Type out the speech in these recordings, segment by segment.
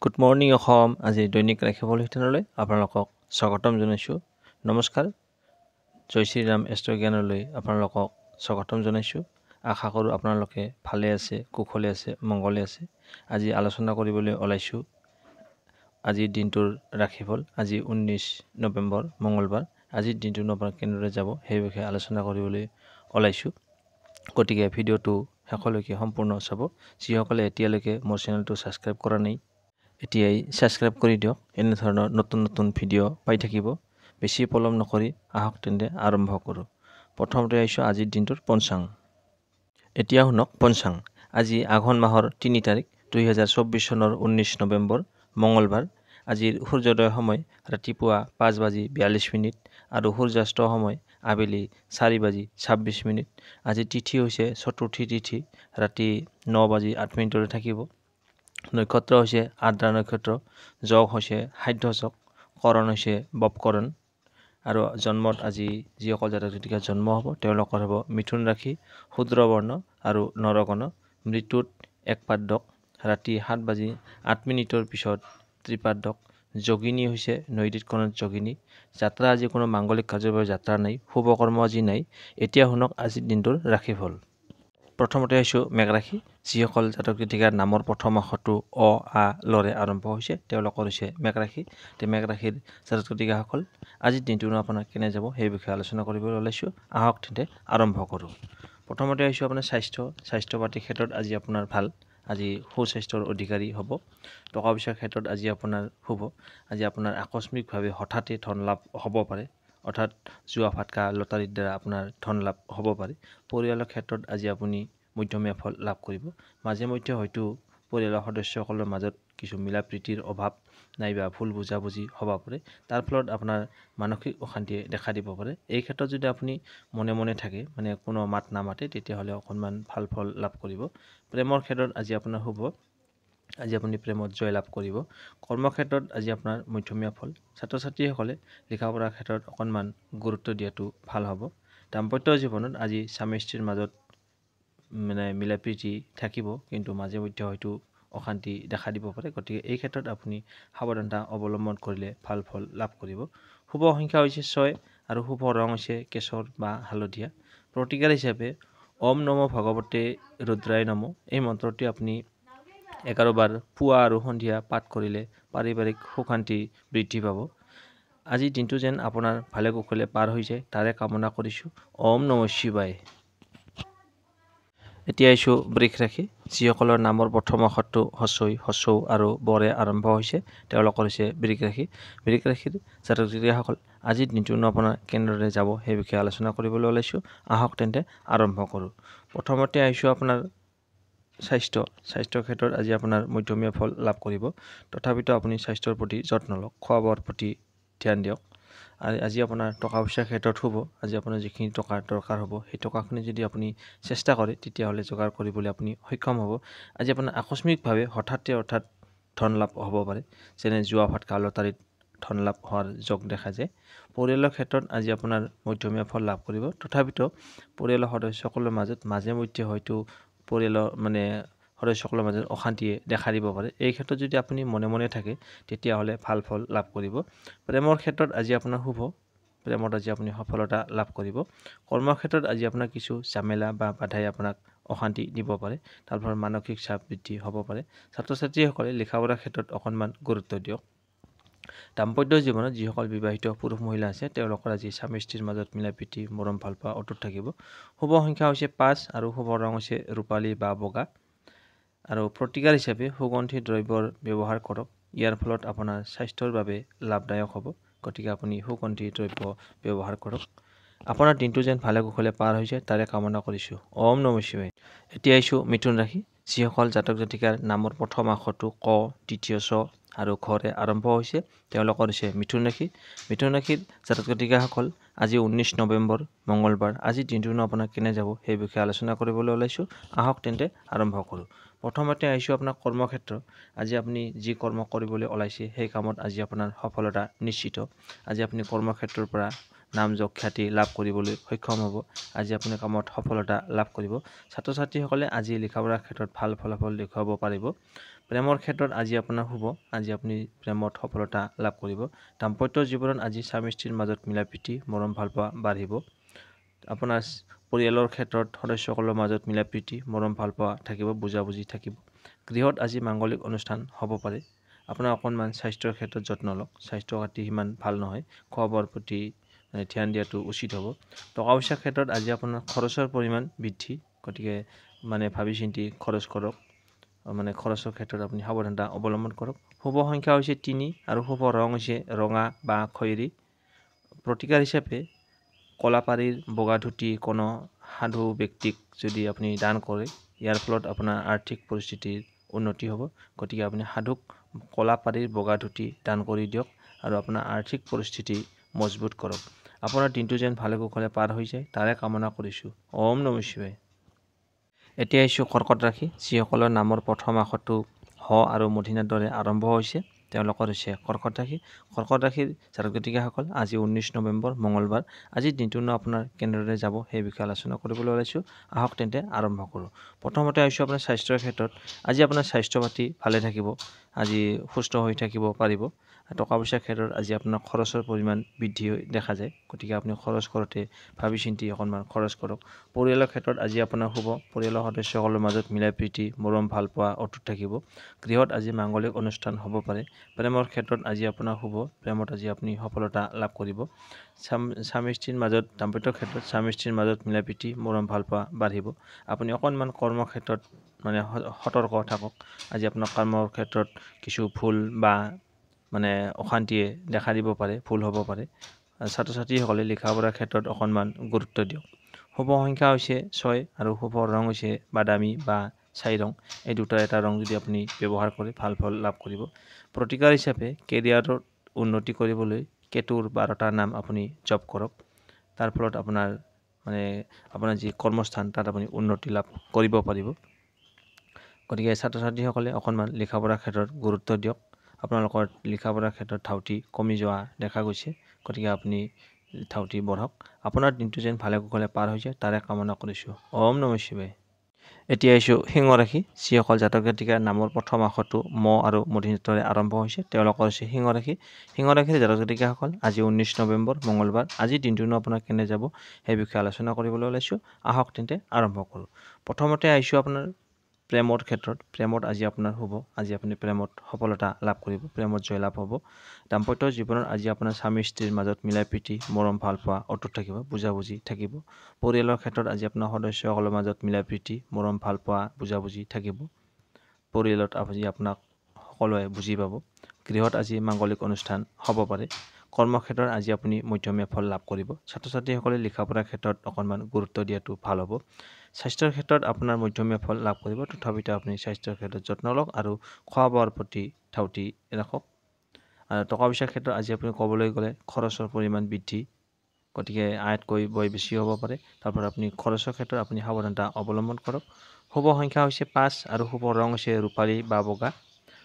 Good morning Assam. আজি দৈনিক ৰাশিফল শিতানলৈ আপোনালোকক স্বাগতম জনাইছোঁ। নমস্কাৰ। জয় শ্ৰীৰাম এষ্ট্ৰজ্ঞানলৈ আপোনালোকক স্বাগতম জনাইছোঁ। আশা কৰোঁ আপোনালোকে ভালে আছে, কুশলে আছে, মংগলে আছে। আজি আলোচনা কৰিবলৈ ওলাইছোঁ আজিৰ দিনটোৰ ৰাশিফল। আজি 19 নৱেম্বৰ মঙলবাৰ। আজিৰ দিনটো নবাৰ কেনেদৰে যাব সেই বিষয়ে আলোচনা কৰিবলৈ ওলাইছোঁ। গতিকে ভিডিঅ'টো শেষলৈকে সম্পূৰ্ণ চাব। যিসকলে এতিয়ালৈকে মোৰ চেনেলটো ছাবস্ক্ৰাইব কৰা নাই, এতিয়াই ছাবস্ক্ৰাইব কৰি দিয়ক। এনেধৰণৰ নতুন নতুন ভিডিঅ' পাই থাকিব। বেছি পলম নকৰি আহক তেন্তে আৰম্ভ কৰোঁ। প্ৰথমতে আহিছোঁ আজিৰ দিনটোৰ পঞ্চাং। এতিয়া শুনক পঞ্চাং। আজি আঘোণ মাহৰ 3 তাৰিখ 2024 চনৰ 19 নৱেম্বৰ মঙলবাৰ। আজিৰ সূৰ্যোদয় সময় ৰাতিপুৱা 5:42 আৰু সূৰ্যাস্ত সময় আবেলি 4:26। আজি তিথি হৈছে চতুৰ্থী তিথি, ৰাতি 9:08 থাকিব। নক্ষত্ৰ হৈছে আদ্ৰা নক্ষত্ৰ, যোগ হৈছে সাধ্য যোগ, কৰণ হৈছে বপকৰণ। আৰু জন্মত আজি যিসকল জাতক জাতিকাৰ জন্ম হ'ব তেওঁলোকৰ হ'ব মিথুন ৰাশি, শূদ্ৰ বৰ্ণ আৰু নৰগণ। মৃত্যুত একপাদক, ৰাতি 7:08 পিছত ত্ৰিপাদক। যোগিনী হৈছে নৈদিত কণত যোগিনী। যাত্ৰা আজি কোনো মাংগলিক কাৰ্যৰ বাবে যাত্ৰা নাই, শুভ কৰ্ম আজি নাই। এতিয়া শুনক আজিৰ দিনটোৰ ৰাশিফল। প্ৰথমতে আহিছোঁ মেঘ ৰাশি। যিসকল জাতক জাতিকাৰ নামৰ প্ৰথম আখৰটো অ, আ, লৰে আৰম্ভ হৈছে তেওঁলোকৰ হৈছে মেঘ ৰাশি। মেঘ ৰাশিৰ জাতক জাতিকাসকল আজিৰ দিনটোনো আপোনাৰ কেনে যাব সেই বিষয়ে আলোচনা কৰিবলৈ ওলাইছোঁ। আহক তেন্তে আৰম্ভ কৰোঁ। প্ৰথমতে আহিছোঁ আপোনাৰ স্বাস্থ্য পাতিৰ ক্ষেত্ৰত আজি আপোনাৰ ভাল। আজি সুস্বাস্থ্যৰ অধিকাৰী হ'ব। টকা পইচাৰ ক্ষেত্ৰত আজি আপোনাৰ শুভ। আজি আপোনাৰ আকস্মিকভাৱে হঠাতে ধন লাভ হ'ব পাৰে, অৰ্থাৎ জুৱা ফাটকা লটাৰীৰ দ্বাৰা আপোনাৰ ধন লাভ হ'ব পাৰে। পৰিয়ালৰ ক্ষেত্ৰত আজি আপুনি মধ্যমীয়া ফল লাভ কৰিব। মাজে মধ্যে হয়তো পৰিয়ালৰ সদস্যসকলৰ মাজত কিছু মিলা প্ৰীতিৰ অভাৱ নাইবা ভুল বুজাবুজি হ'ব পাৰে। তাৰ ফলত আপোনাৰ মানসিক অশান্তিয়ে দেখা দিব পাৰে। এই ক্ষেত্ৰত যদি আপুনি মনে মনে থাকে, মানে কোনো মাত নামাতে, তেতিয়াহ'লে অকণমান ভাল ফল লাভ কৰিব। প্ৰেমৰ ক্ষেত্ৰত আজি আপোনাৰ শুভ। আজি আপুনি প্ৰেমত জয় লাভ কৰিব। কৰ্মক্ষেত্ৰত আজি আপোনাৰ মধ্যমীয়া ফল। ছাত্ৰ ছাত্ৰীসকলে লিখা পঢ়াৰ ক্ষেত্ৰত অকণমান গুৰুত্ব দিয়াটো ভাল হ'ব। দাম্পত্য জীৱনত আজি স্বামী স্ত্ৰীৰ মাজত মিলা প্ৰীতি থাকিব, কিন্তু মাজে মধ্যে হয়তো অশান্তি দেখা দিব পাৰে। গতিকে এই ক্ষেত্ৰত আপুনি সাৱধানতা অৱলম্বন কৰিলে ভাল ফল লাভ কৰিব। শুভ সংখ্যা হৈছে 6 আৰু শুভ ৰং হৈছে কেশৰ বা হালধীয়া। প্ৰতিকাৰ হিচাপে ওম নমো ভগৱতে ৰুদ্ৰায় নমো এই মন্ত্ৰটি আপুনি 11 বাৰ পুৱা আৰু সন্ধিয়া পাঠ কৰিলে পাৰিবাৰিক সুখ শান্তি বৃদ্ধি পাব। আজিৰ দিনটো যেন আপোনাৰ ভালে কুশলে পাৰ হৈ যায় তাৰে কামনা কৰিছোঁ। ওম নমঃ শিৱায়। এতিয়া আহিছোঁ বৃষ ৰাশি। যিসকলৰ নামৰ প্ৰথম আখৰটো হচৈ, হচৌ আৰু বৰে আৰম্ভ হৈছে তেওঁলোকৰ হৈছে বৃষ ৰাশি। বৃষ ৰাশিৰ জাতক জাতিকাসকল আজিৰ দিনটোনো আপোনাৰ কেনেদৰে যাব সেই বিষয়ে আলোচনা কৰিবলৈ ওলাইছোঁ। আহক তেন্তে আৰম্ভ কৰোঁ। প্ৰথমতে আহিছোঁ আপোনাৰ স্বাস্থ্যৰ ক্ষেত্ৰত আজি আপোনাৰ মধ্যমীয়া ফল লাভ কৰিব। তথাপিতো আপুনি স্বাস্থ্যৰ প্ৰতি যত্ন লওক, খোৱা বোৱাৰ প্ৰতি ধ্যান দিয়ক। আজি আপোনাৰ টকা পইচাৰ ক্ষেত্ৰত শুভ। আজি আপোনাৰ যিখিনি টকাৰ দৰকাৰ হ'ব সেই টকাখিনি যদি আপুনি চেষ্টা কৰে তেতিয়াহ'লে যোগাৰ কৰিবলৈ আপুনি সক্ষম হ'ব। আজি আপোনাৰ আকস্মিকভাৱে হঠাতে ধন লাভ হ'ব পাৰে, যেনে জুৱা ফাটকা লটাৰীত ধন লাভ হোৱাৰ যোগ দেখা যায়। পৰিয়ালৰ ক্ষেত্ৰত আজি আপোনাৰ মধ্যমীয়া ফল লাভ কৰিব। তথাপিতো পৰিয়ালৰ সদস্যসকলৰ মাজত মাজে মধ্যে হয়তো সদস্যসকলৰ মাজত অশান্তিয়ে দেখা দিব পাৰে। এই ক্ষেত্ৰত যদি আপুনি মনে মনে থাকে তেতিয়াহ'লে ভাল ফল লাভ কৰিব। প্ৰেমৰ ক্ষেত্ৰত আজি আপোনাৰ শুভ। প্ৰেমত আজি আপুনি সফলতা লাভ কৰিব। কৰ্মক্ষেত্ৰত আজি আপোনাৰ কিছু ঝামেলা বা বাধাই আপোনাক অশান্তি দিব পাৰে, তাৰ ফলত মানসিক চাপ বৃদ্ধি হ'ব পাৰে। ছাত্ৰ ছাত্ৰীসকলে লিখা পঢ়াৰ ক্ষেত্ৰত অকণমান গুৰুত্ব দিয়ক। দাম্পত্য জীৱনত যিসকল বিবাহিত পুৰুষ মহিলা আছে তেওঁলোকৰ আজি স্বামী স্ত্ৰীৰ মাজত মিলা প্ৰীতি মৰম ভাল পোৱা অটুট থাকিব। শুভ সংখ্যা হৈছে 5 আৰু শুভ ৰং হৈছে ৰূপালী বা বগা। আৰু প্ৰতিকাৰ হিচাপে সুগন্ধি দ্ৰব্যৰ ব্যৱহাৰ কৰক। ইয়াৰ ফলত আপোনাৰ স্বাস্থ্যৰ বাবে লাভদায়ক হ'ব। গতিকে আপুনি সুগন্ধি দ্ৰব্য ব্যৱহাৰ কৰক। আপোনাৰ দিনটো যেন ভালে কুশলে পাৰ হৈ যায় তাৰে কামনা কৰিছোঁ। ওম নমঃ শিৱায়। এতিয়া আহিছোঁ মিথুন ৰাশি। যিসকল জাতক জাতিকাৰ নামৰ প্ৰথম আখৰটো ক, দ্বিতীয় চ আৰু ঘৰে আৰম্ভ হৈছে তেওঁলোকৰ হৈছে মিথুন ৰাশি। মিথুন ৰাশিৰ জাতক জাতিকাসকল আজি 19 নৱেম্বৰ মঙলবাৰ। আজিৰ দিনটোনো আপোনাৰ কেনে যাব সেই বিষয়ে আলোচনা কৰিবলৈ ওলাইছোঁ। আহক তেন্তে আৰম্ভ কৰোঁ। প্ৰথমতে আহিছোঁ আপোনাৰ কৰ্মক্ষেত্ৰ। আজি আপুনি যি কৰ্ম কৰিবলৈ ওলাইছে সেই কামত আজি আপোনাৰ সফলতা নিশ্চিত। আজি আপুনি কৰ্মক্ষেত্ৰৰ পৰা নাম যশ খ্যাতি লাভ কৰিবলৈ সক্ষম হ'ব। আজি আপুনি কামত সফলতা লাভ কৰিব। ছাত্ৰ ছাত্ৰীসকলে আজি লিখা পঢ়াৰ ক্ষেত্ৰত ভাল ফলাফল দেখুৱাব পাৰিব। প্ৰেমৰ ক্ষেত্ৰত আজি আপোনাৰ শুভ, আজি আপুনি প্ৰেমত সফলতা লাভ কৰিব। দাম্পত্য জীৱনত আজি স্বামী স্ত্ৰীৰ মাজত মিলা প্ৰীতি মৰম ভালপোৱা বাঢ়িব। আপোনাৰ পৰিয়ালৰ ক্ষেত্ৰত সদস্যসকলৰ মাজত মিলা প্ৰীতি মৰম ভালপোৱা থাকিব, বুজাবুজি থাকিব। গৃহত আজি মাংগলিক অনুষ্ঠান হ'ব পাৰে। আপোনাৰ অকণমান স্বাস্থ্যৰ ক্ষেত্ৰত যত্ন লওক। স্বাস্থ্য পাতি সিমান ভাল নহয়, খোৱা বোৱাৰ প্ৰতি ধ্যান দিয়াটো উচিত হ'ব। টকা পইচাৰ ক্ষেত্ৰত আজি আপোনাৰ খৰচৰ পৰিমাণ বৃদ্ধি, গতিকে ভাবি চিন্তি খৰচ কৰক। খৰচৰ ক্ষেত্ৰত আপুনি সাৱধানতা অৱলম্বন কৰক। শুভ সংখ্যা হৈছে 3 আৰু শুভ ৰং হৈছে ৰঙা বা খয়েৰী। প্ৰতিকাৰ হিচাপে কলাপাৰীৰ বগা ধুতি কোনো সাধু ব্যক্তিক যদি আপুনি দান কৰে, ইয়াৰ ফলত আপোনাৰ আৰ্থিক পৰিস্থিতিৰ উন্নতি হ'ব। গতিকে আপুনি সাধুক কলাপাৰীৰ বগা ধুতি দান কৰি দিয়ক আৰু আপোনাৰ আৰ্থিক পৰিস্থিতি মজবুত কৰক। আপোনাৰ দিনটো যেন ভালে কুশলে পাৰ হৈ যায় তাৰে কামনা কৰিছোঁ। ওম নমঃ শিৱায়। এতিয়া আহিছোঁ কৰ্কট ৰাশি, যিসকলৰ নামৰ প্ৰথম আখৰটো হ আৰু মূৰ্ধন্যৰ দৰে আৰম্ভ হৈছে তেওঁলোকৰ হৈছে কৰ্কট ৰাশি। কৰ্কট ৰাশিৰ জাতক জাতিকাসকল আজি 19 নৱেম্বৰ মঙলবাৰ। আজিৰ দিনটোনো আপোনাৰ কেনেদৰে যাব সেই বিষয়ে আলোচনা কৰিবলৈ ওলাইছোঁ। আহক তেন্তে আৰম্ভ কৰোঁ। প্ৰথমতে আহিছোঁ আপোনাৰ স্বাস্থ্যৰ ক্ষেত্ৰত। আজি আপোনাৰ স্বাস্থ্য পাতি ভালে থাকিব, আজি সুস্থ হৈ থাকিব পাৰিব। টকা পইচাৰ ক্ষেত্ৰত আজি আপোনাৰ খৰচৰ পৰিমাণ বৃদ্ধি দেখা যায়, গতিকে আপুনি খৰচ কৰোঁতে ভাবি চিন্তি অকণমান খৰচ কৰক। পৰিয়ালৰ ক্ষেত্ৰত আজি আপোনাৰ শুভ, পৰিয়ালৰ সদস্যসকলৰ মাজত মিলা প্ৰীতি মৰম ভালপোৱা অটুট থাকিব। গৃহত আজি মাংগলিক অনুষ্ঠান হ'ব পাৰে। প্ৰেমৰ ক্ষেত্ৰত আজি আপোনাৰ শুভ, প্ৰেমত আজি আপুনি সফলতা লাভ কৰিব। স্বামী স্ত্ৰীৰ মাজত দাম্পত্য ক্ষেত্ৰত স্বামী স্ত্ৰীৰ মাজত মিলা প্ৰীতি মৰম ভালপোৱা বাঢ়িব। আপুনি অকণমান কৰ্মক্ষেত্ৰত সতৰ্ক থাকক। আজি আপোনাৰ কৰ্মৰ ক্ষেত্ৰত কিছু ভুল বা অশান্তিয়ে দেখা দিব পাৰে, ভুল হ'ব পাৰে। ছাত্ৰ ছাত্ৰীসকলে লিখা পঢ়াৰ ক্ষেত্ৰত অকণমান গুৰুত্ব দিয়ক। শুভ সংখ্যা হৈছে 6 আৰু শুভ ৰং হৈছে বাদামী বা ছাই ৰং। এই দুটাৰ এটা ৰং যদি আপুনি ব্যৱহাৰ কৰে ভাল ফল লাভ কৰিব। প্ৰতিকাৰ হিচাপে কেৰিয়াৰত উন্নতি কৰিবলৈ কেতুৰ 12টা নাম আপুনি জপ কৰক। তাৰ ফলত আপোনাৰ যি কৰ্মস্থান তাত আপুনি উন্নতি লাভ কৰিব পাৰিব। গতিকে ছাত্ৰ ছাত্ৰীসকলে অকণমান লিখা পঢ়াৰ ক্ষেত্ৰত গুৰুত্ব দিয়ক। আপোনালোকৰ লিখা পঢ়াৰ ক্ষেত্ৰত ধাউতি কমি যোৱা দেখা গৈছে, গতিকে আপুনি ধাউতি বঢ়াওক। আপোনাৰ দিনটো যেন ভালে কুশলে পাৰ হৈ যায় তাৰে কামনা কৰিছোঁ। ওম নমঃ শিৱায়। এতিয়া আহিছোঁ সিংহ ৰাশি, যিসকল জাতক জাতিকাৰ নামৰ প্ৰথম আখৰটো ম আৰু মূৰ্ধন্যৰ দৰে আৰম্ভ হৈছে তেওঁলোকৰ হৈছে সিংহ ৰাশি। সিংহ ৰাশিৰ জাতক জাতিকাসকল আজি 19 নৱেম্বৰ মঙলবাৰ। আজিৰ দিনটোনো আপোনাৰ কেনে যাব সেই বিষয়ে আলোচনা কৰিবলৈ ওলাইছোঁ। আহক তেন্তে আৰম্ভ কৰোঁ। প্ৰথমতে আহিছোঁ আপোনাৰ প্ৰেমৰ ক্ষেত্ৰত। প্ৰেমত আজি আপোনাৰ শুভ, আজি আপুনি প্ৰেমত সফলতা লাভ কৰিব, প্ৰেমত জয়লাভ হ'ব। দাম্পত্য জীৱনত আজি আপোনাৰ স্বামী স্ত্ৰীৰ মাজত মিলা প্ৰীতি মৰম ভালপোৱা অটুট থাকিব, বুজাবুজি থাকিব। পৰিয়ালৰ ক্ষেত্ৰত আজি আপোনাৰ সদস্যসকলৰ মাজত মিলা প্ৰীতি মৰম ভালপোৱা বুজাবুজি থাকিব। পৰিয়ালত আজি আপোনাক সকলোৱে বুজি পাব। গৃহত আজি মাংগলিক অনুষ্ঠান হ'ব পাৰে। কৰ্মক্ষেত্ৰত আজি আপুনি মধ্যমীয়া ফল লাভ কৰিব। ছাত্ৰ ছাত্ৰীসকলে লিখা পঢ়াৰ ক্ষেত্ৰত অকণমান গুৰুত্ব দিয়াটো ভাল হ'ব। স্বাস্থ্যৰ ক্ষেত্ৰত আপোনাৰ মধ্যমীয়া ফল লাভ কৰিব, তথাপিতো আপুনি স্বাস্থ্যৰ ক্ষেত্ৰত যত্ন লওক আৰু খোৱা বোৱাৰ প্ৰতি ধাউতি ৰাখক। আৰু টকা পইচাৰ ক্ষেত্ৰত আজি আপুনি ক'বলৈ গ'লে খৰচৰ পৰিমাণ বৃদ্ধি, গতিকে আয়তকৈ ব্যয় বেছি হ'ব পাৰে। তাৰপৰা আপুনি খৰচৰ ক্ষেত্ৰত আপুনি সাৱধানতা অৱলম্বন কৰক। শুভ সংখ্যা হৈছে 5 আৰু শুভ ৰং হৈছে ৰূপালী বা বগা।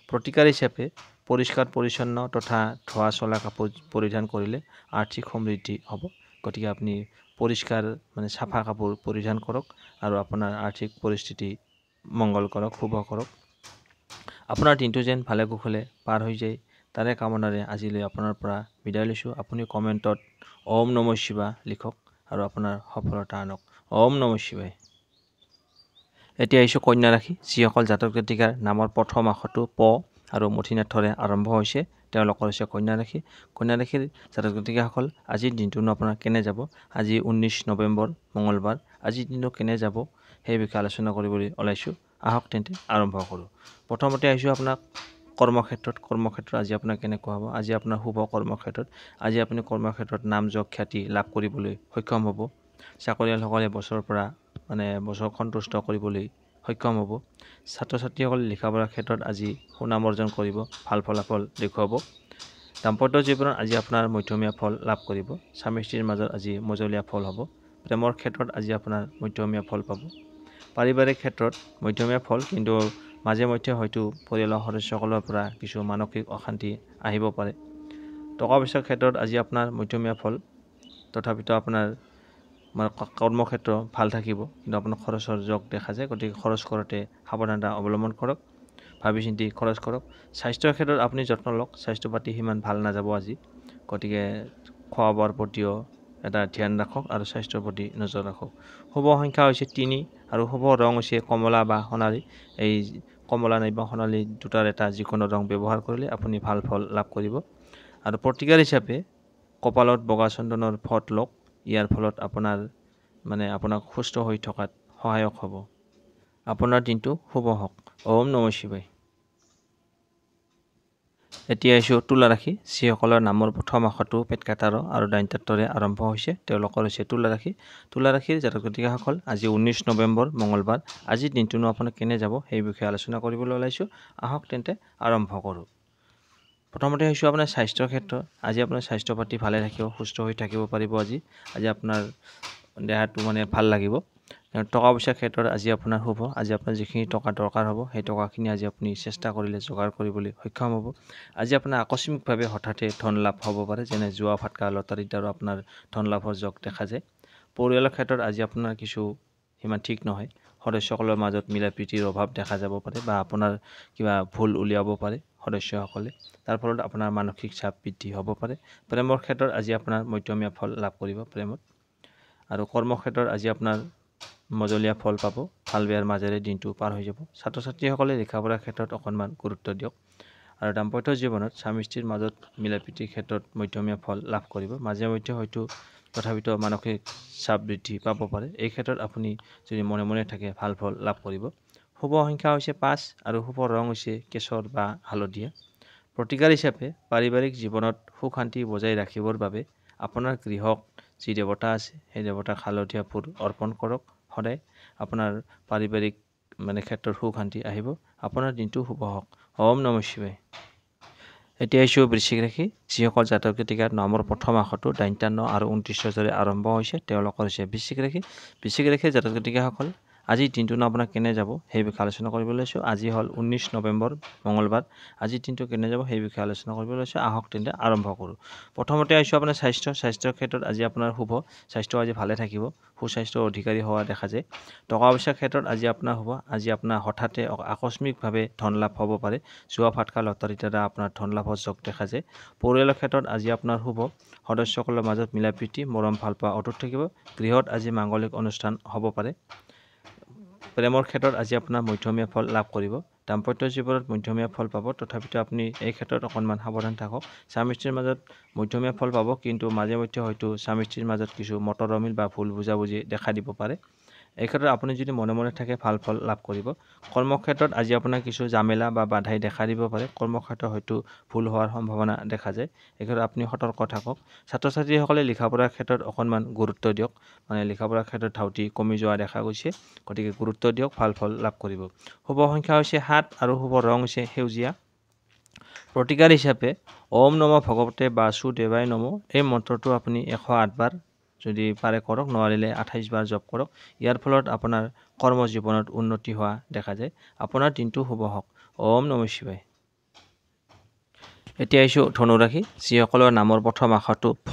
প্ৰতিকাৰ হিচাপে পৰিষ্কাৰ পৰিচ্ছন্ন তথা ধোৱা চলা কাপোৰ পৰিধান কৰিলে আৰ্থিক সমৃদ্ধি হ'ব। গতিকে আপুনি পৰিষ্কাৰ চাফা কাপোৰ পৰিধান কৰক আৰু আপোনাৰ আৰ্থিক পৰিস্থিতি মংগল কৰক, শুভ কৰক। আপোনাৰ দিনটো যেন ভালে কুশলে পাৰ হৈ যায় তাৰে কামনাৰে আজিলৈ আপোনাৰ পৰা বিদায় লৈছোঁ। আপুনি কমেণ্টত ওম নমঃ শিৱায় লিখক আৰু আপোনাৰ সফলতা আনক। ওম নমঃ শিৱায়। এতিয়া আহিছোঁ কন্যা ৰাশি, যিসকল জাতক জাতিকাৰ নামৰ প্ৰথম আখৰটো প আৰু মূৰ্ধন্যৰ দৰে আৰম্ভ হৈছে তেওঁলোকৰ হৈছে কন্যা ৰাশি। কন্যা ৰাশিৰ জাতক জাতিকাসকল আজিৰ দিনটোনো আপোনাৰ কেনে যাব। আজি 19 নৱেম্বৰ মঙলবাৰ। আজিৰ দিনটো কেনে যাব সেই বিষয়ে আলোচনা কৰিবলৈ ওলাইছোঁ। আহক তেন্তে আৰম্ভ কৰোঁ। প্ৰথমতে আহিছোঁ আপোনাক কৰ্মক্ষেত্ৰত। কৰ্মক্ষেত্ৰত আজি আপোনাৰ কেনেকুৱা হ'ব। আজি আপোনাৰ শুভ কৰ্মক্ষেত্ৰত। আজি আপুনি কৰ্মক্ষেত্ৰত নাম যশ খ্যাতি লাভ কৰিবলৈ সক্ষম হ'ব। চাকৰিয়ালসকলে বছৰৰ পৰা বছৰ সন্তুষ্ট কৰিবলৈ সক্ষম হ'ব। ছাত্ৰ ছাত্ৰীসকলে লিখা পঢ়াৰ ক্ষেত্ৰত আজি সুনাম অৰ্জন কৰিব, ভাল ফলাফল দেখুৱাব। দাম্পত্য জীৱনত আজি আপোনাৰ মধ্যমীয়া ফল লাভ কৰিব। স্বামী স্ত্ৰীৰ মাজত আজি মজলীয়া ফল হ'ব। প্ৰেমৰ ক্ষেত্ৰত আজি আপোনাৰ মধ্যমীয়া ফল পাব। পাৰিবাৰিক ক্ষেত্ৰত মধ্যমীয়া ফল, কিন্তু মাজে মধ্যে হয়তো পৰিয়ালৰ সদস্যসকলৰ পৰা কিছু মানসিক অশান্তি আহিব পাৰে। টকা পইচাৰ ক্ষেত্ৰত আজি আপোনাৰ মধ্যমীয়া ফল, তথাপিতো আপোনাৰ কৰ্মক্ষেত্ৰ ভাল থাকিব, কিন্তু আপোনাৰ খৰচৰ যোগ দেখা যায়, গতিকে খৰচ কৰোঁতে সাৱধানতা অৱলম্বন কৰক। ভাবি চিন্তি খৰচ কৰক স্বাস্থ্যৰ ক্ষেত্ৰত আপুনি যত্ন লওক স্বাস্থ্য পাতি সিমান ভাল নাযাব আজি গতিকে খোৱা বোৱাৰ প্ৰতিও এটা ধ্যান ৰাখক আৰু স্বাস্থ্যৰ প্ৰতি নজৰ ৰাখক শুভ সংখ্যা হৈছে 3 আৰু শুভ ৰং হৈছে কমলা বা সোণালী এই কমলা নাইবা সোণালী দুটাৰ এটা যিকোনো ৰং ব্যৱহাৰ কৰিলে আপুনি ভাল ফল লাভ কৰিব আৰু প্ৰতিকাৰ হিচাপে কপালত বগা চন্দনৰ ফট লওক ইয়াৰ ফলত আপোনাক সুস্থ হৈ থকাত সহায়ক হ'ব আপোনাৰ দিনটো শুভ হওক ওম নমঃ শিৱায় এতিয়া আহিছোঁ তুলা ৰাশি যিসকলৰ নামৰ প্ৰথম আখৰটো পেটকাটাৰ আৰু ডাইনতাত্তৰে আৰম্ভ হৈছে তেওঁলোকৰ হৈছে তুলা ৰাশিৰ জাতক জাতিকাসকল আজি 19 নৱেম্বৰ মঙলবাৰ আজিৰ দিনটোনো আপোনাক কেনে যাব সেই বিষয়ে আলোচনা কৰিবলৈ ওলাইছোঁ আহক তেন্তে আৰম্ভ কৰোঁ প্ৰথমতে হৈছোঁ আপোনাৰ স্বাস্থ্যৰ ক্ষেত্ৰত আজি আপোনাৰ স্বাস্থ্য পাতি ভালে থাকিব সুস্থ হৈ থাকিব পাৰিব আজি আপোনাৰ দেহাটো ভাল লাগিব টকা পইচাৰ ক্ষেত্ৰত আজি আপোনাৰ শুভ আজি আপোনাৰ যিখিনি টকা দৰকাৰ হ'ব সেই টকাখিনি আজি আপুনি চেষ্টা কৰিলে যোগাৰ কৰিবলৈ সক্ষম হ'ব আজি আপোনাৰ আকস্মিকভাৱে হঠাতে ধন লাভ হ'ব পাৰে যেনে জুৱা ফাটকা লটাৰীত আৰু আপোনাৰ ধন লাভৰ যোগ দেখা যায় পৰিয়ালৰ ক্ষেত্ৰত আজি আপোনাৰ কিছু সিমান ঠিক নহয় সদস্যসকলৰ মাজত মিলা প্ৰীতিৰ অভাৱ দেখা যাব পাৰে বা আপোনাৰ কিবা ভুল উলিয়াব পাৰে সদস্যসকলে তাৰ ফলত আপোনাৰ মানসিক চাপ বৃদ্ধি হ'ব পাৰে প্ৰেমৰ ক্ষেত্ৰত আজি আপোনাৰ মধ্যমীয়া ফল লাভ কৰিব প্ৰেমত আৰু কৰ্মক্ষেত্ৰত আজি আপোনাৰ মজলীয়া ফল পাব ভাল বেয়াৰ মাজেৰে দিনটো পাৰ হৈ যাব ছাত্ৰ ছাত্ৰীসকলে লিখা পঢ়াৰ ক্ষেত্ৰত অকণমান গুৰুত্ব দিয়ক আৰু দাম্পত্য জীৱনত স্বামী স্ত্ৰীৰ মাজত মিলা প্ৰীতিৰ ক্ষেত্ৰত মধ্যমীয়া ফল লাভ কৰিব মাজে মধ্যে হয়তো তথাপিতো মানসিক চাপ বৃদ্ধি পাব পাৰে এই ক্ষেত্ৰত আপুনি যদি মনে মনে থাকে ভাল ফল লাভ কৰিব শুভ সংখ্যা হৈছে 5 আৰু শুভ ৰং হৈছে কেশৰ বা হালধীয়া প্ৰতিকাৰ হিচাপে পাৰিবাৰিক জীৱনত সুখ শান্তি বজাই ৰাখিবৰ বাবে আপোনাৰ গৃহক যি দেৱতা আছে সেই দেৱতাক হালধীয়া ফুল অৰ্পণ কৰক সদায় আপোনাৰ পাৰিবাৰিক ক্ষেত্ৰত সুখ শান্তি আহিব আপোনাৰ দিনটো শুভ হওক ওম নমঃ শিৱায় এতিয়া আহিছোঁ বৃশ্চিক ৰাশি যিসকল জাতক জাতিকাৰ নামৰ প্ৰথম আখৰটো 53 আৰু 29 আৰম্ভ হৈছে তেওঁলোকৰ হৈছে বৃশ্চিক ৰাশিৰ জাতক জাতিকাসকল আজিৰ দিনটোনো আপোনাৰ কেনে যাব সেই বিষয়ে আলোচনা কৰিবলৈ লৈছোঁ আজি হ'ল 19 নৱেম্বৰ মঙলবাৰ আজিৰ দিনটো কেনে যাব সেই বিষয়ে আলোচনা কৰিবলৈ লৈছোঁ আহক তেন্তে আৰম্ভ কৰোঁ প্ৰথমতে আহিছোঁ আপোনাৰ স্বাস্থ্যৰ ক্ষেত্ৰত আজি আপোনাৰ শুভ স্বাস্থ্য আজি ভালে থাকিব সুস্বাস্থ্যৰ অধিকাৰী হোৱা দেখা যায় টকা পইচাৰ ক্ষেত্ৰত আজি আপোনাৰ শুভ আজি আপোনাৰ হঠাতে আকস্মিকভাৱে ধন লাভ হ'ব পাৰে জুৱা ফাটকা লটাৰীৰ দ্বাৰা আপোনাৰ ধন লাভৰ যোগ দেখা যায় পৰিয়ালৰ ক্ষেত্ৰত আজি আপোনাৰ শুভ সদস্যসকলৰ মাজত মিলা প্ৰীতি মৰম ভাল পোৱা অটুট থাকিব গৃহত আজি মাংগলিক অনুষ্ঠান হ'ব পাৰে প্ৰেমৰ ক্ষেত্ৰত আজি আপোনাৰ মধ্যমীয়া ফল লাভ কৰিব দাম্পত্য জীৱনত মধ্যমীয়া ফল পাব তথাপিতো আপুনি এই ক্ষেত্ৰত অকণমান সাৱধান থাকক স্বামী স্ত্ৰীৰ মাজত মধ্যমীয়া ফল পাব কিন্তু মাজে মধ্যে হয়তো স্বামী স্ত্ৰীৰ মাজত কিছু মতৰ অমিল বা ভুল বুজাবুজি দেখা দিব পাৰে এই ক্ষেত্ৰত আপুনি যদি মনে মনে থাকে ভাল ফল লাভ কৰিব কৰ্মক্ষেত্ৰত আজি আপোনাৰ কিছু জামেলা বা বাধাই দেখা দিব পাৰে কৰ্মক্ষেত্ৰত হয়তো ভুল হোৱাৰ সম্ভাৱনা দেখা যায় এই ক্ষেত্ৰত আপুনি সতৰ্ক থাকক ছাত্ৰ ছাত্ৰীসকলে লিখা পঢ়াৰ ক্ষেত্ৰত অকণমান গুৰুত্ব দিয়ক লিখা পঢ়াৰ ক্ষেত্ৰত ধাউতি কমি যোৱা দেখা গৈছে গতিকে গুৰুত্ব দিয়ক ভাল ফল লাভ কৰিব শুভ সংখ্যা হৈছে 7 আৰু শুভ ৰং হৈছে সেউজীয়া প্ৰতিকাৰ হিচাপে ওম নমঃ ভগৱতে বাসুদেৱায় নমঃ এই মন্ত্ৰটো আপুনি 108 বাৰ যদি পাৰে কৰক নোৱাৰিলে 28 বাৰ জপ কৰক ইয়াৰ ফলত আপোনাৰ কৰ্মজীৱনত উন্নতি হোৱা দেখা যায় আপোনাৰ দিনটো শুভ হওক ওম নমঃ শিৱায় এতিয়া আহিছোঁ ধনু ৰাশি যিসকলৰ নামৰ প্ৰথম আখৰটো ফ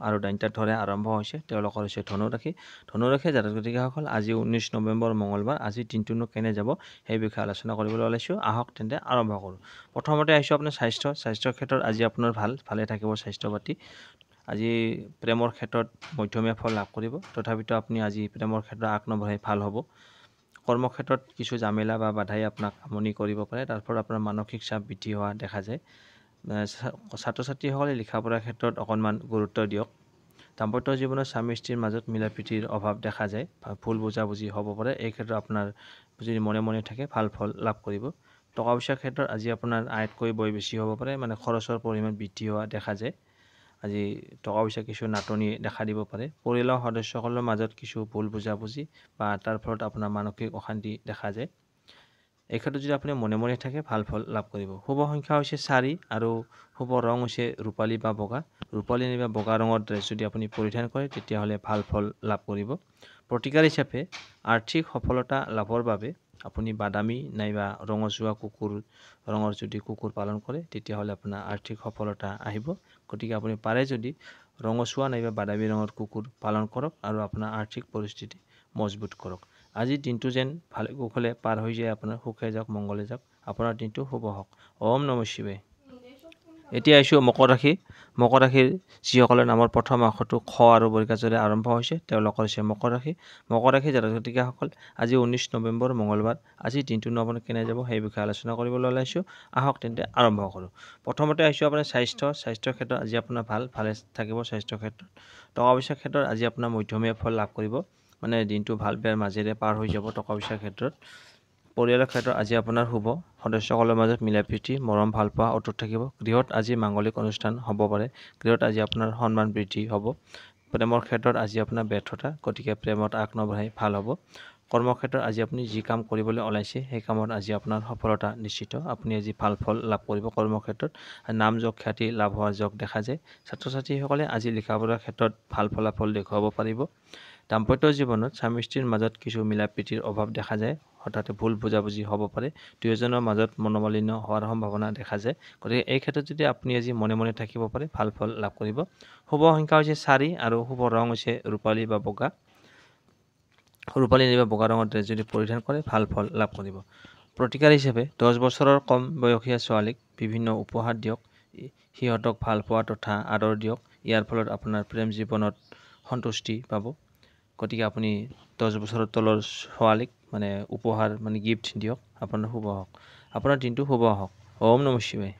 আৰু ডাইনতাত্তৰে আৰম্ভ হৈছে তেওঁলোকৰ হৈছে ধনু ৰাশিৰ জাতক জাতিকাসকল আজি 19 নৱেম্বৰ মঙলবাৰ আজিৰ দিনটোনো কেনে যাব সেই বিষয়ে আলোচনা কৰিবলৈ ওলাইছোঁ আহক তেন্তে আৰম্ভ কৰোঁ প্ৰথমতে আহিছোঁ আপোনাৰ স্বাস্থ্যৰ ক্ষেত্ৰত আজি আপোনাৰ ভালে থাকিব স্বাস্থ্য পাতি আজি প্ৰেমৰ ক্ষেত্ৰত মধ্যমীয়া ফল লাভ কৰিব তথাপিতো আপুনি আজি প্ৰেমৰ ক্ষেত্ৰত আগ নবঢ়াই ভাল হ'ব কৰ্মক্ষেত্ৰত কিছু জামেলা বা বাধাই আপোনাক আমনি কৰিব পাৰে তাৰ ফলত আপোনাৰ মানসিক চাপ বৃদ্ধি হোৱা দেখা যায় ছাত্ৰ ছাত্ৰীসকলে লিখা পঢ়াৰ ক্ষেত্ৰত অকণমান গুৰুত্ব দিয়ক দাম্পত্য জীৱনত স্বামী স্ত্ৰীৰ মাজত মিলা প্ৰীতিৰ অভাৱ দেখা যায় ভুল বুজাবুজি হ'ব পাৰে এই ক্ষেত্ৰত আপোনাৰ যদি মনে মনে থাকে ভাল ফল লাভ কৰিব টকা পইচাৰ ক্ষেত্ৰত আজি আপোনাৰ আয়তকৈ বয় বেছি হ'ব পাৰে খৰচৰ পৰিমাণ বৃদ্ধি হোৱা দেখা যায় আজি টকা পইচা কিছু নাটনি দেখা দিব পাৰে পৰিয়ালৰ সদস্যসকলৰ মাজত কিছু ভুল বুজাবুজি বা তাৰ ফলত আপোনাৰ মানসিক অশান্তি দেখা যায় এই ক্ষেত্ৰত যদি আপুনি মনে মনে থাকে ভাল ফল লাভ কৰিব শুভ সংখ্যা হৈছে 4 আৰু শুভ ৰং হৈছে ৰূপালী বা বগা নাইবা বগা ৰঙৰ ড্ৰেছ যদি আপুনি পৰিধান কৰে তেতিয়াহ'লে ভাল ফল লাভ কৰিব প্ৰতিকাৰ হিচাপে আৰ্থিক সফলতা লাভৰ বাবে আপুনি বাদামী নাইবা ৰঙচুৱা ৰঙৰ যদি কুকুৰ পালন কৰে তেতিয়াহ'লে আপোনাৰ আৰ্থিক সফলতা আহিব গতিকে আপুনি পাৰে যদি ৰঙচুৱা নাইবা বাদামী ৰঙৰ কুকুৰ পালন কৰক আৰু আপোনাৰ আৰ্থিক পৰিস্থিতি মজবুত কৰক আজিৰ দিনটো যেন ভালে কুশলে পাৰ হৈ যায় আপোনাৰ সুখে যাওক মংগলে যাওক আপোনাৰ দিনটো শুভ হওক। ওম নমঃ শিৱায়। এতিয়া আহিছোঁ মকৰ ৰাশি। মকৰ ৰাশিৰ যিসকলৰ নামৰ প্ৰথম আখৰটো খ আৰু বৰ্গাজৰে আৰম্ভ হৈছে তেওঁলোকৰ হৈছে মকৰ ৰাশি। মকৰ ৰাশি জাতক জাতিকাসকল আজি 19 নৱেম্বৰ মঙলবাৰ। আজি দিনটোনো আপোনাৰ কেনে যাব সেই বিষয়ে আলোচনা কৰিবলৈ ওলাইছোঁ। আহক তেন্তে আৰম্ভ কৰোঁ। প্ৰথমতে আহিছোঁ আপোনাৰ স্বাস্থ্যৰ ক্ষেত্ৰত আজি আপোনাৰ ভালে থাকিব। স্বাস্থ্যৰ ক্ষেত্ৰত টকা পইচাৰ ক্ষেত্ৰত আজি আপোনাৰ মধ্যমীয়া ফল লাভ কৰিব। মানে দিনটো ভাল বেয়াৰ মাজেৰে পাৰ হৈ যাব টকা পইচাৰ ক্ষেত্ৰত। পৰিয়ালৰ ক্ষেত্ৰত আজি আপোনাৰ শুভ। সদস্যসকলৰ মাজত মিলা প্ৰীতি মৰম ভালপোৱা অটুট থাকিব। গৃহত আজি মাংগলিক অনুষ্ঠান হ'ব পাৰে। গৃহত আজি আপোনাৰ সন্মান বৃদ্ধি হ'ব। প্ৰেমৰ ক্ষেত্ৰত আজি আপোনাৰ ব্যৰ্থতা, গতিকে প্ৰেমত আগ নবঢ়াই ভাল হ'ব। কৰ্মক্ষেত্ৰত আজি আপুনি যি কাম কৰিবলৈ ওলাইছে সেই কামত আজি আপোনাৰ সফলতা নিশ্চিত। আপুনি আজি ভাল ফল লাভ কৰিব। কৰ্মক্ষেত্ৰত নাম যশ খ্যাতি লাভ হোৱাৰ যোগ দেখা যায়। ছাত্ৰ ছাত্ৰীসকলে আজি লিখা পঢ়াৰ ক্ষেত্ৰত ভাল ফলাফল দেখুৱাব পাৰিব। দাম্পত্য জীৱনত স্বামী স্ত্ৰীৰ মাজত কিছু মিলা প্ৰীতিৰ অভাৱ দেখা যায়। হঠাতে ভুল বুজাবুজি হ'ব পাৰে। দুয়োজনৰ মাজত মনোমালিন্য হোৱাৰ সম্ভাৱনা দেখা যায়। গতিকে এই ক্ষেত্ৰত যদি আপুনি আজি মনে মনে থাকিব পাৰে ভাল ফল লাভ কৰিব। শুভ সংখ্যা হৈছে 4 আৰু শুভ ৰং হৈছে ৰূপালী বা বগা। ৰূপালী বা বগা ৰঙৰ ড্ৰেছ যদি পৰিধান কৰে ভাল ফল লাভ কৰিব। প্ৰতিকাৰ হিচাপে 10 বছৰৰ কম বয়সীয়া ছোৱালীক বিভিন্ন উপহাৰ দিয়ক। সিহঁতক ভাল পোৱা তথা আদৰ দিয়ক। ইয়াৰ ফলত আপোনাৰ প্ৰেম জীৱনত সন্তুষ্টি পাব। গতিকে আপুনি 10 বছৰৰ তলৰ ছোৱালীক মানে উপহাৰ মানে গিফ্ট দিয়ক। আপোনাৰ শুভ হওক। আপোনাৰ দিনটো শুভ হওক। ওম নমঃ শিৱায়।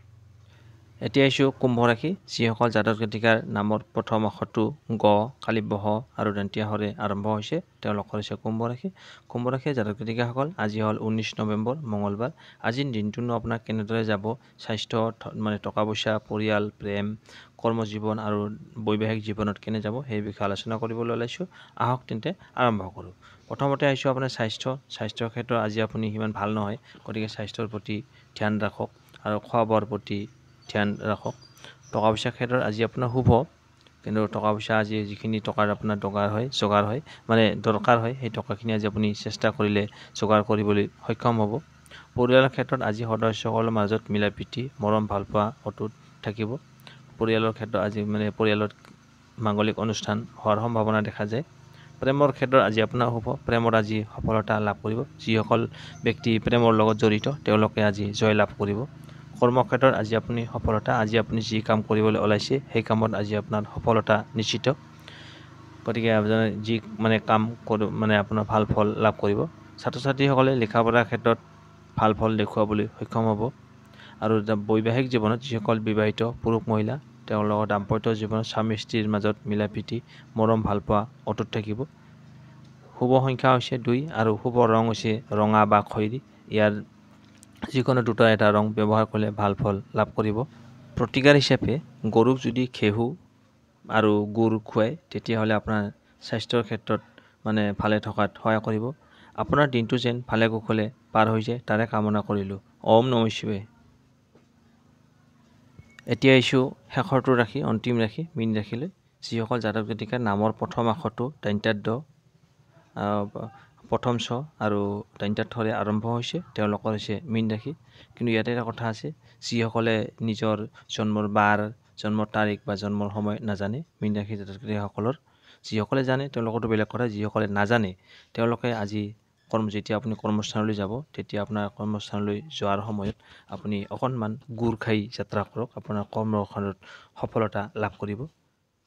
এতিয়া আহিছোঁ কুম্ভ ৰাশি। যিসকল জাতক জাতিকাৰ নামৰ প্ৰথম আখৰটো গ, কালিব্য আৰু দন্তীয়া হৰে আৰম্ভ হৈছে তেওঁলোকৰ হৈছে কুম্ভ ৰাশি। কুম্ভ ৰাশিৰ জাতক জাতিকাসকল আজি হ'ল 19 নৱেম্বৰ মঙলবাৰ। আজিৰ দিনটোনো আপোনাৰ কেনেদৰে যাব, স্বাস্থ্য মানে টকা পইচা, পৰিয়াল, প্ৰেম, কৰ্মজীৱন আৰু বৈবাহিক জীৱনত কেনে যাব সেই বিষয়ে আলোচনা কৰিবলৈ ওলাইছোঁ। আহক তেন্তে আৰম্ভ কৰোঁ। প্ৰথমতে আহিছোঁ আপোনাৰ স্বাস্থ্যৰ ক্ষেত্ৰত আজি আপুনি সিমান ভাল নহয়। গতিকে স্বাস্থ্যৰ প্ৰতি ধ্যান ৰাখক আৰু খোৱা বোৱাৰ প্ৰতি ধ্যান ৰাখক। টকা পইচাৰ ক্ষেত্ৰত আজি আপোনাৰ শুভ, কিন্তু টকা পইচা আজি যিখিনি টকাৰ আপোনাৰ দৰকাৰ হয় সেই টকাখিনি আজি আপুনি চেষ্টা কৰিলে যোগাৰ কৰিবলৈ সক্ষম হ'ব। পৰিয়ালৰ ক্ষেত্ৰত আজি সদস্যসকলৰ মাজত মিলা প্ৰীতি মৰম ভালপোৱা অটুট থাকিব। পৰিয়ালৰ ক্ষেত্ৰত আজি পৰিয়ালত মাংগলিক অনুষ্ঠান হোৱাৰ সম্ভাৱনা দেখা যায়। প্ৰেমৰ ক্ষেত্ৰত আজি আপোনাৰ শুভ। প্ৰেমত আজি সফলতা লাভ কৰিব। যিসকল ব্যক্তি প্ৰেমৰ লগত জড়িত তেওঁলোকে আজি জয় লাভ কৰিব। কৰ্মক্ষেত্ৰত আজি আপুনি সফলতা। আজি আপুনি যি কাম কৰিবলৈ ওলাইছে সেই কামত আজি আপোনাৰ সফলতা নিশ্চিত। গতিকে যি কাম আপোনাৰ ভাল ফল লাভ কৰিব। ছাত্ৰ ছাত্ৰীসকলে লিখা পঢ়াৰ ক্ষেত্ৰত ভাল ফল দেখুৱাবলৈ সক্ষম হ'ব। আৰু বৈবাহিক জীৱনত যিসকল বিবাহিত পুৰুষ মহিলা তেওঁলোকৰ দাম্পত্য জীৱনত স্বামী স্ত্ৰীৰ মাজত মিলা প্ৰীতি মৰম ভালপোৱা অটুট থাকিব। শুভ সংখ্যা হৈছে 2 আৰু শুভ ৰং হৈছে ৰঙা বা খয়েৰী। ইয়াৰ যিকোনো দুটা এটা ৰং ব্যৱহাৰ কৰিলে ভাল ফল লাভ কৰিব। প্ৰতিকাৰ হিচাপে গৰুক যদি ঘেঁহু আৰু গুড় খুৱায় তেতিয়াহ'লে আপোনাৰ স্বাস্থ্যৰ ক্ষেত্ৰত ভালে থকাত সহায় কৰিব। আপোনাৰ দিনটো যেন ভালে কুশলে পাৰ হৈ যায় তাৰে কামনা কৰিলোঁ। ওম নমঃ শিৱায়। এতিয়া আহিছোঁ শেষৰটো ৰাশি, অন্তিম ৰাশি মীন ৰাশিলৈ। যিসকল জাতক জাতিকাৰ নামৰ প্ৰথম আখৰটো দ, প্ৰথম ছ আৰু থৰে আৰম্ভ হৈছে তেওঁলোকৰ হৈছে মীন ৰাশি। কিন্তু ইয়াতে এটা কথা আছে, যিসকলে নিজৰ জন্মৰ বাৰ, জন্মৰ তাৰিখ বা জন্মৰ সময় নাজানে মীন ৰাশি জাতক জাতিকাসকলৰ, যিসকলে জানে তেওঁলোকৰতো বেলেগ কথা, যিসকলে নাজানে তেওঁলোকে আজি যেতিয়া আপুনি কৰ্মস্থানলৈ যাব তেতিয়া আপোনাৰ কৰ্মস্থানলৈ যোৱাৰ সময়ত আপুনি অকণমান গুড় খাই যাত্ৰা কৰক। আপোনাৰ কৰ্মস্থানত সফলতা লাভ কৰিব।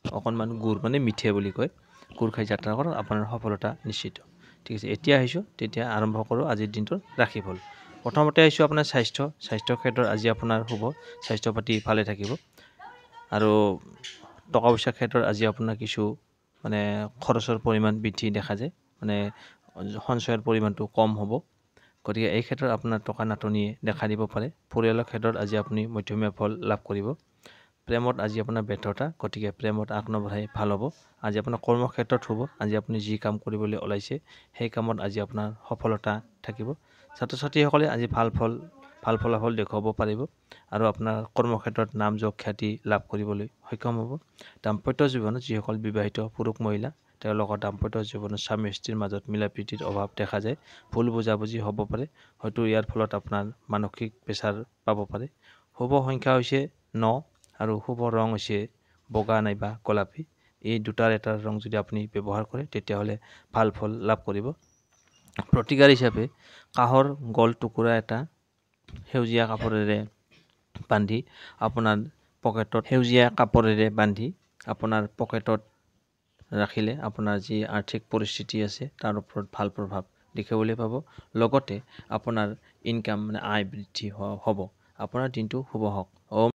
অকণমান গুড় মিঠে বুলি কয়, গুড় খাই যাত্ৰা কৰক, আপোনাৰ সফলতা নিশ্চিত। ঠিক আছে, এতিয়া আহিছোঁ তেতিয়া আৰম্ভ কৰোঁ আজিৰ দিনটোৰ ৰাশিফল। প্ৰথমতে আহিছোঁ আপোনাৰ স্বাস্থ্যৰ ক্ষেত্ৰত আজি আপোনাৰ শুভ। স্বাস্থ্য পাতি ভালে থাকিব। আৰু টকা পইচাৰ ক্ষেত্ৰত আজি আপোনাৰ কিছু খৰচৰ পৰিমাণ বৃদ্ধি দেখা যায়, সঞ্চয়ৰ পৰিমাণটো কম হ'ব। গতিকে এই ক্ষেত্ৰত আপোনাৰ টকা নাটনিয়ে দেখা দিব পাৰে। পৰিয়ালৰ ক্ষেত্ৰত আজি আপুনি মধ্যমীয়া ফল লাভ কৰিব। প্ৰেমত আজি আপোনাৰ ব্যৰ্থতা, গতিকে প্ৰেমত আগ নবঢ়াই ভাল হ'ব। আজি আপোনাৰ কৰ্মক্ষেত্ৰত শুভ। আজি আপুনি যি কাম কৰিবলৈ ওলাইছে সেই কামত আজি আপোনাৰ সফলতা থাকিব। ছাত্ৰ ছাত্ৰীসকলে আজি ভাল ফলাফল দেখুৱাব পাৰিব আৰু আপোনাৰ কৰ্মক্ষেত্ৰত নাম যশ খ্যাতি লাভ কৰিবলৈ সক্ষম হ'ব। দাম্পত্য জীৱনত যিসকল বিবাহিত পুৰুষ মহিলা তেওঁলোকৰ দাম্পত্য জীৱনত স্বামী স্ত্ৰীৰ মাজত মিলা প্ৰীতিৰ অভাৱ দেখা যায়। ভুল বুজাবুজি হ'ব পাৰে, হয়তো ইয়াৰ ফলত আপোনাৰ মানসিক প্ৰেছাৰ পাব পাৰে। শুভ সংখ্যা হৈছে 9 আৰু শুভ ৰং হৈছে বগা নাইবা গোলাপী। এই দুটাৰ এটা ৰং যদি আপুনি ব্যৱহাৰ কৰে তেতিয়াহ'লে ভাল ফল লাভ কৰিব। প্ৰতিকাৰ হিচাপে কাঁহৰ গোল টুকুৰা এটা সেউজীয়া কাপোৰেৰে বান্ধি আপোনাৰ পকেটত সেউজীয়া কাপোৰেৰে বান্ধি আপোনাৰ পকেটত ৰাখিলে আপোনাৰ যি আৰ্থিক পৰিস্থিতি আছে তাৰ ওপৰত ভাল প্ৰভাৱ দেখিবলৈ পাব। লগতে আপোনাৰ ইনকাম আয় বৃদ্ধি হ'ব। আপোনাৰ দিনটো শুভ হওক।